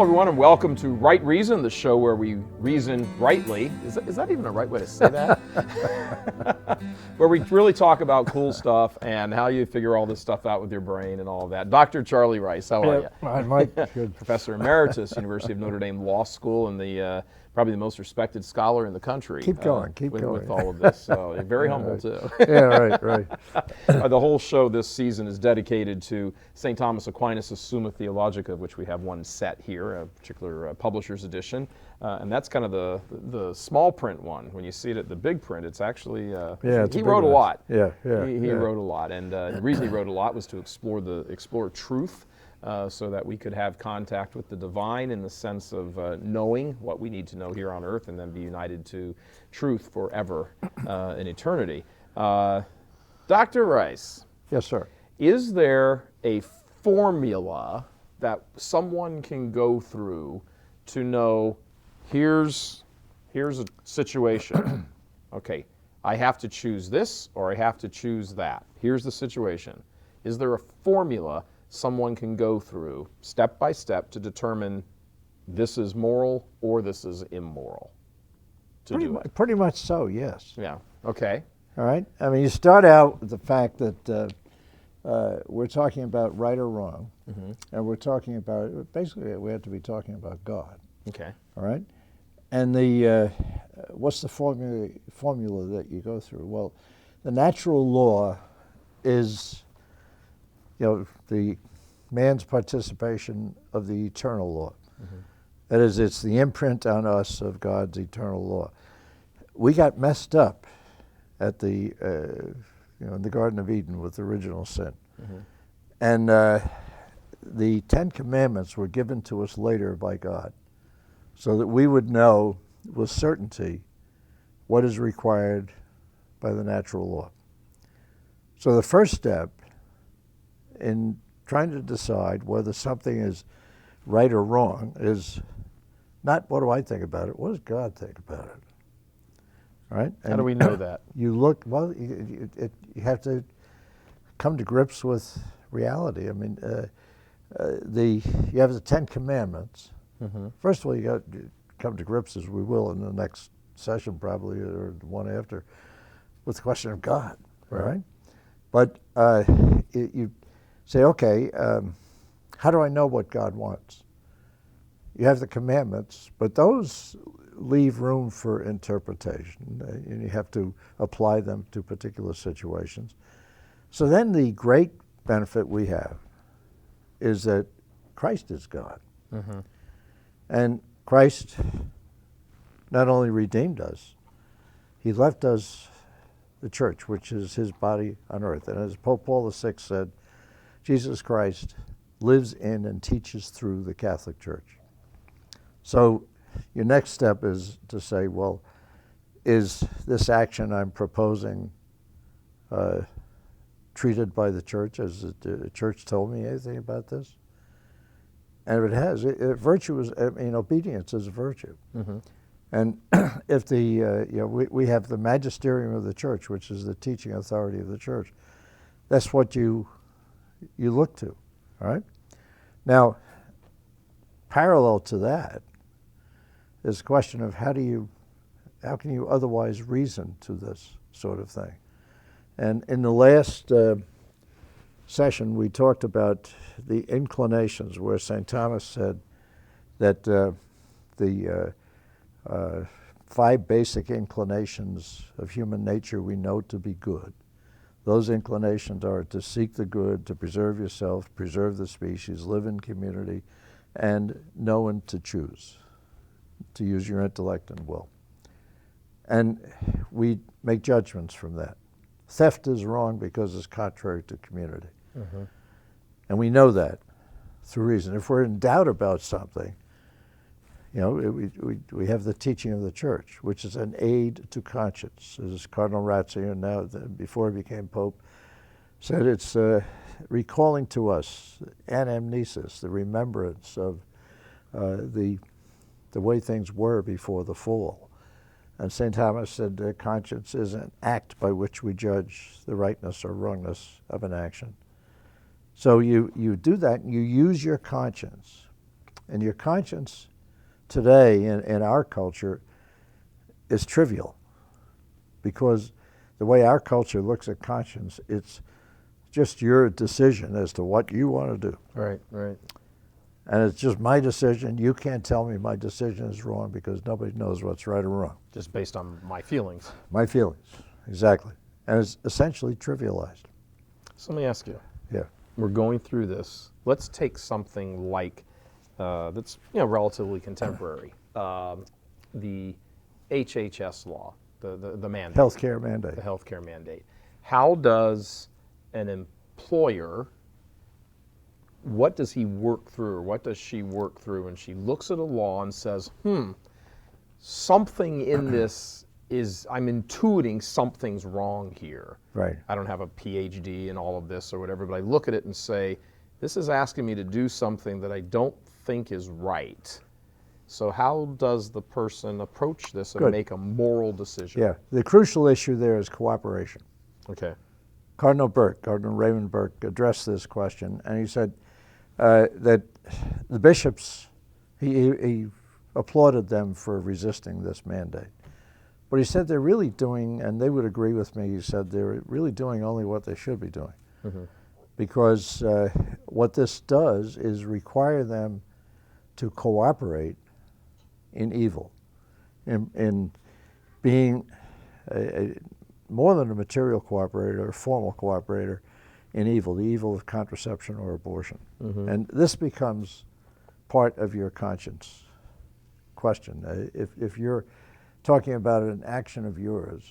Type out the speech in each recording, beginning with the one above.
everyone, and welcome to Right Reason, the show where we reason rightly. Is that even a right way to say that? Where we really talk about cool stuff and how you figure all this stuff out with your brain and all of that. Dr. Charlie Rice, how are you? I'm Mike. Good. Professor Emeritus, University of Notre Dame Law School, and the probably the most respected scholar in the country. Keep going, keep going. With all of this. So you're very humble, too. Yeah, right. The whole show this season is dedicated to St. Thomas Aquinas' Summa Theologica, of which we have one set here, a particular publisher's edition. And that's kind of the small print one. When you see it at the big print, it's actually, he wrote a lot. Yeah. He wrote a lot. And the reason he wrote a lot was to explore truth. So that we could have contact with the divine in the sense of knowing what we need to know here on earth and then be united to truth forever in eternity. Dr. Rice. Yes, sir. Is there a formula that someone can go through to know here's a situation. Okay, I have to choose this or I have to choose that. Here's the situation. Is there a formula someone can go through step by step to determine this is moral or this is immoral Pretty much so, yes. Yeah, okay. All right. I mean, you start out with the fact that we're talking about right or wrong, and we're talking about, basically we have to be talking about God. Okay. All right. And the what's the formula that you go through? Well, the natural law is, the man's participation of the eternal law. That is, it's the imprint on us of God's eternal law. We got messed up at the, in the Garden of Eden with original sin. And the Ten Commandments were given to us later by God so that we would know with certainty what is required by the natural law. So the first step in trying to decide whether something is right or wrong is not what do I think about it, what does God think about it? All right? How do we know that? You look, well, you have to come to grips with reality. I mean, you have the Ten Commandments. First of all, you got to come to grips, as we will in the next session probably, or the one after, with the question of God, right? But you say, okay, how do I know what God wants? You have the commandments, but those leave room for interpretation, and you have to apply them to particular situations. So then the great benefit we have is that Christ is God. And Christ not only redeemed us, he left us the church, which is his body on earth. And as Pope Paul VI said, Jesus Christ lives in and teaches through the Catholic Church. So your next step is to say, well, is this action I'm proposing treated by the church? Has the church told me anything about this? And if it has, virtue is, obedience is a virtue. And if we have the magisterium of the church, which is the teaching authority of the church, that's what you look to, all right? Now, parallel to that is the question of how can you otherwise reason to this sort of thing? And in the last session, we talked about the inclinations, where St. Thomas said that the 5 basic inclinations of human nature we know to be good. Those inclinations are to seek the good, to preserve yourself, preserve the species, live in community, and know and to choose, to use your intellect and will. And we make judgments from that. Theft is wrong because it's contrary to community. And we know that through reason. If we're in doubt about something, we have the teaching of the church, which is an aid to conscience. As Cardinal Ratzinger, now before he became Pope, said it's recalling to us anamnesis, the remembrance of the way things were before the fall. And St. Thomas said conscience is an act by which we judge the rightness or wrongness of an action. So you do that, and you use your conscience And your conscience today in our culture is trivial, because the way our culture looks at conscience, it's just your decision as to what you want to do. Right, right. And it's just my decision. You can't tell me my decision is wrong, because nobody knows what's right or wrong. Just based on my feelings. My feelings, exactly. And it's essentially trivialized. So let me ask you. Yeah. We're going through this. Let's take something like that's relatively contemporary. The HHS law, the mandate. Healthcare mandate. The healthcare mandate. How does an employer, what does he work through, or what does she work through, and she looks at a law and says, something in this is, I'm intuiting something's wrong here. Right. I don't have a PhD in all of this or whatever, but I look at it and say, this is asking me to do something that I don't think is right. So how does the person approach this and Good. make a moral decision? Yeah. The crucial issue there is cooperation. Okay. Cardinal Raymond Burke addressed this question, and he said that the bishops, he applauded them for resisting this mandate. But he said they're really doing, and they would agree with me, he said they're really doing only what they should be doing. Mm-hmm. Because what this does is require them to cooperate in evil, in being more than a material cooperator, a formal cooperator in evil, the evil of contraception or abortion. Mm-hmm. And this becomes part of your conscience question. If you're talking about an action of yours,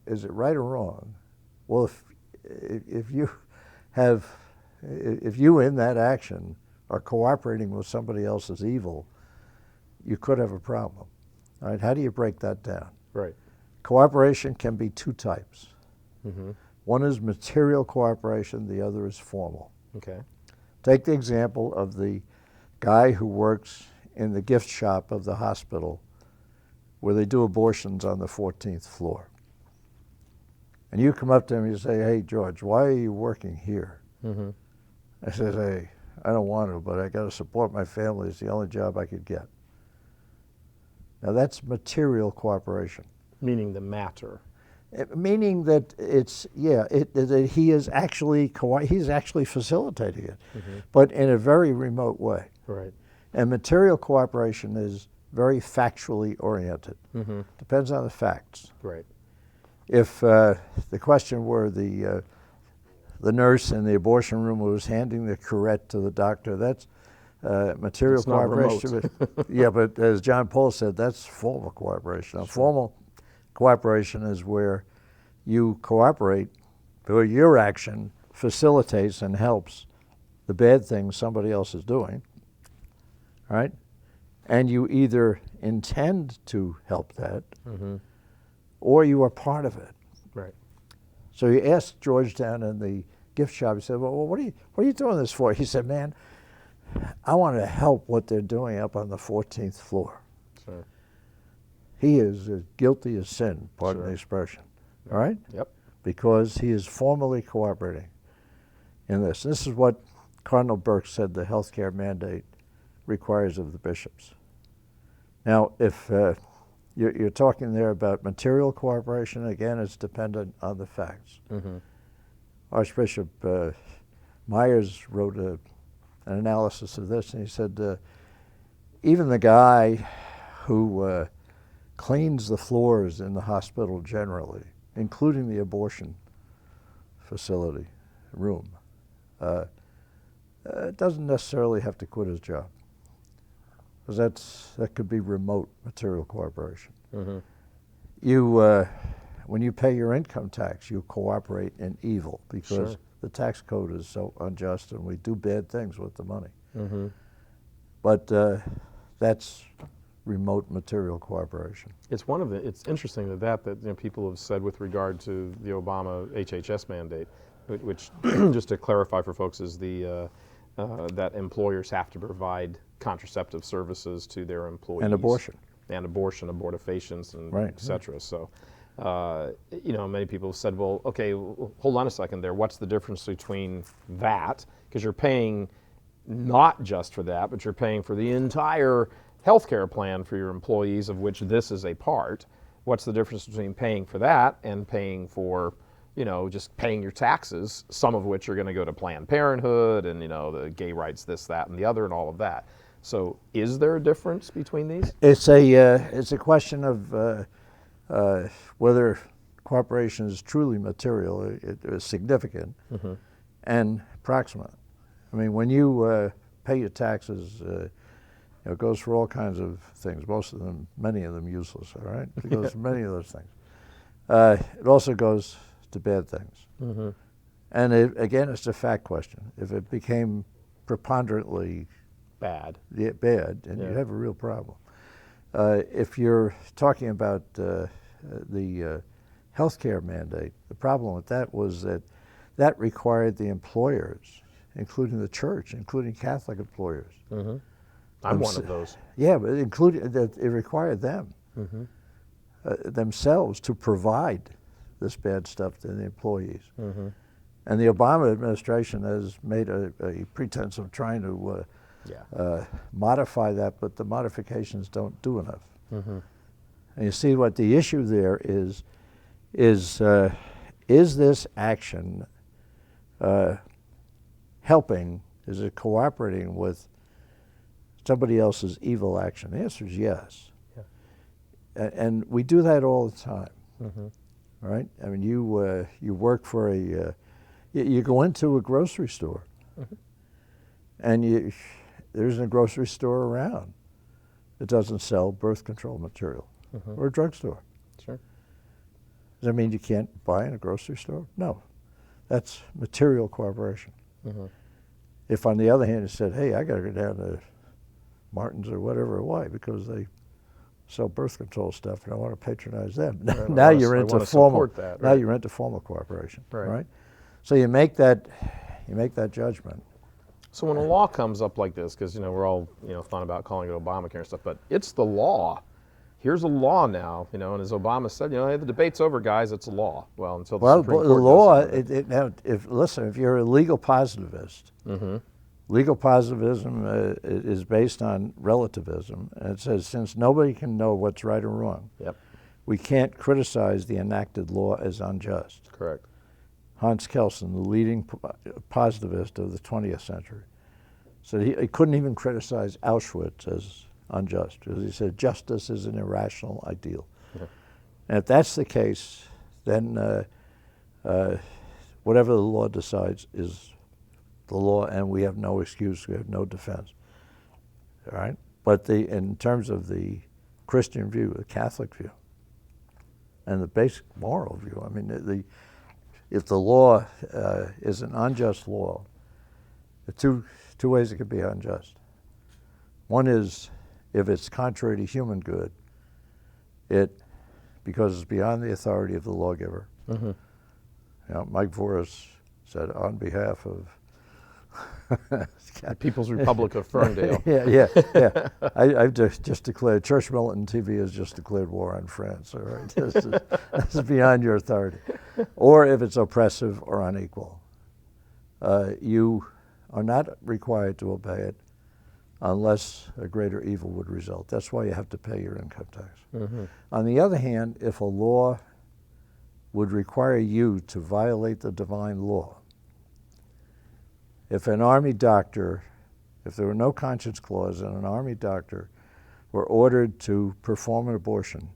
is it right or wrong? Well, if you in that action are cooperating with somebody else's evil, you could have a problem. All right, how do you break that down? Right. Cooperation can be two types. Mm-hmm. One is material cooperation, the other is formal. Okay. Take the example of the guy who works in the gift shop of the hospital where they do abortions on the 14th floor. And you come up to him and you say, hey, George, why are you working here? Mm-hmm. I says, hey, I don't want to, but I got to support my family. It's the only job I could get. Now that's material cooperation. Meaning the matter. Meaning that it's, that he is actually, he's actually facilitating it, mm-hmm. but in a very remote way. Right. And material cooperation is very factually oriented. Mm-hmm. Depends on the facts. Right. If the question were the nurse in the abortion room who was handing the curette to the doctor, that's material it's not cooperation. Yeah, but as John Paul said, that's formal cooperation. Now, formal cooperation is where you cooperate, where your action facilitates and helps the bad things somebody else is doing, right? And you either intend to help that, mm-hmm. or you are part of it. Right. So you asked George down in the gift shop, he said, well, what are you doing this for? He said, man, I want to help what they're doing up on the 14th floor. Sure. He is as guilty as sin, pardon Sure. the expression, all right? Yep. Because he is formally cooperating in this. This is what Cardinal Burke said the healthcare mandate requires of the bishops. Now, if you're talking there about material cooperation, again, it's dependent on the facts. Mm-hmm. Archbishop Myers wrote an analysis of this, and he said, even the guy who cleans the floors in the hospital generally, including the abortion facility room, doesn't necessarily have to quit his job, because that could be remote material cooperation. Mm-hmm. You, when you pay your income tax, you cooperate in evil, because sure. the tax code is so unjust, and we do bad things with the money. Mm-hmm. But that's remote material cooperation. It's it's interesting that people have said with regard to the Obama HHS mandate, which just to clarify for folks is that employers have to provide contraceptive services to their employees. And abortion. And abortion, abortifacients, and right. et cetera. So, many people have said, well, okay, hold on a second there. What's the difference between that? Because you're paying not just for that, but you're paying for the entire health care plan for your employees, of which this is a part. What's the difference between paying for that and paying for, just paying your taxes, some of which are going to go to Planned Parenthood and, the gay rights, this, that, and the other, and all of that. So is there a difference between these? It's a question of whether cooperation is truly material, it is significant, and proximate. I mean, when you pay your taxes, it goes for all kinds of things. Many of them useless. All right, it goes for many of those things. It also goes to bad things, and again, it's a fact question. If it became preponderantly bad, and you have a real problem. If you're talking about the healthcare mandate, the problem with that was that required the employers, including the church, including Catholic employers. I'm one of those. Yeah, but it required them themselves to provide this bad stuff to the employees. And the Obama administration has made a pretense of trying to modify that, but the modifications don't do enough. And you see what the issue there is this action helping, is it cooperating with somebody else's evil action? The answer is yes. And we do that all the time, right? I mean, you work for you go into a grocery store, and there isn't a grocery store around that doesn't sell birth control material, or a drugstore. Sure. Does that mean you can't buy in a grocery store? No. That's material cooperation. If, on the other hand, it said, hey, I got to go down to Martin's or whatever, why? Because they sell birth control stuff, and I want to patronize them. Right. Now you're into formal. That, right? Now you're into formal cooperation, right? Right? So you make that judgment. So when a law comes up like this, because we're all fun about calling it Obamacare and stuff, but it's the law. Here's a law now, and as Obama said, hey, the debate's over, guys. It's a law. Well, until the Supreme Court the law. does If you're a legal positivist, legal positivism is based on relativism, and it says since nobody can know what's right or wrong, we can't criticize the enacted law as unjust. Correct. Hans Kelsen, the leading positivist of the 20th century, said he couldn't even criticize Auschwitz as unjust, because he said justice is an irrational ideal. And if that's the case, then whatever the law decides is the law, and we have no excuse, we have no defense. All right? But in terms of the Christian view, the Catholic view, and the basic moral view, I mean, if the law is an unjust law, there are two ways it could be unjust. One is if it's contrary to human good, because it's beyond the authority of the lawgiver. Mike Voris said, on behalf of the People's Republic of Ferndale. yeah. I've just declared, Church Militant TV has just declared war on France. All right, this is beyond your authority. Or if it's oppressive or unequal, you are not required to obey it unless a greater evil would result. That's why you have to pay your income tax. On the other hand, if a law would require you to violate the divine law, if an army doctor, if there were no conscience clause and an army doctor were ordered to perform an abortion,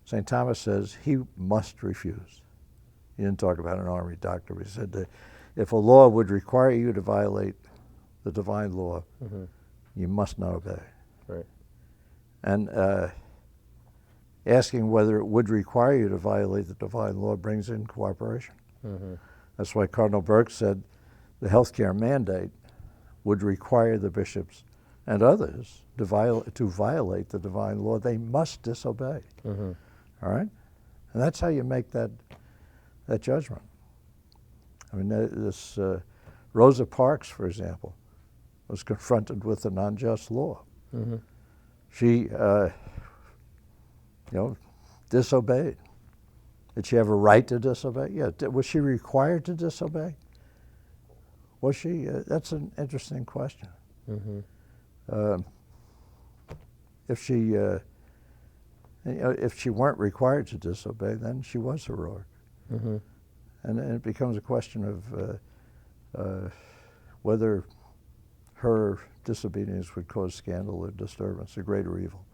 St. Thomas says he must refuse. He didn't talk about an army doctor, but he said that if a law would require you to violate the divine law, you must not obey. Right. And asking whether it would require you to violate the divine law brings in cooperation. That's why Cardinal Burke said the healthcare mandate would require the bishops and others to violate the divine law. They must disobey. All right? And that's how you make that judgment. I mean, this Rosa Parks, for example, was confronted with an unjust law. She, disobeyed. Did she have a right to disobey? Yeah. Was she required to disobey? Was she? That's an interesting question. If she, if she weren't required to disobey, then she was heroic. And then it becomes a question of whether her disobedience would cause scandal or disturbance, a greater evil.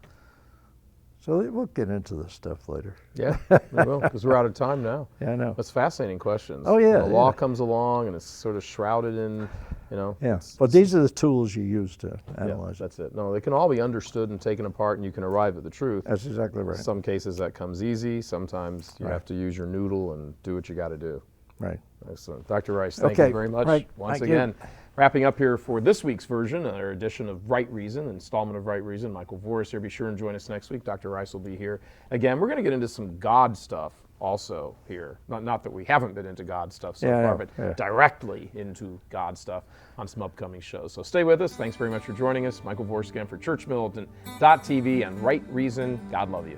So we'll get into this stuff later. Yeah, we will, because we're out of time now. Yeah, I know. That's fascinating questions. Oh, yeah. The law comes along and it's sort of shrouded in, Yeah, but these are the tools you use to analyze that's it. No, they can all be understood and taken apart, and you can arrive at the truth. That's exactly right. In some cases that comes easy. Sometimes you have to use your noodle and do what you got to do. Right. Excellent. Dr. Rice, thank you very much. Right. Once Thank again, you. wrapping up here for this week's version, our edition of Right Reason, installment of Right Reason. Michael Voris here. Be sure and join us next week. Dr. Rice will be here. Again, we're going to get into some God stuff also here. Not that we haven't been into God stuff so far, but directly into God stuff on some upcoming shows. So stay with us. Thanks very much for joining us. Michael Voris again for ChurchMilitant.tv and Right Reason. God love you.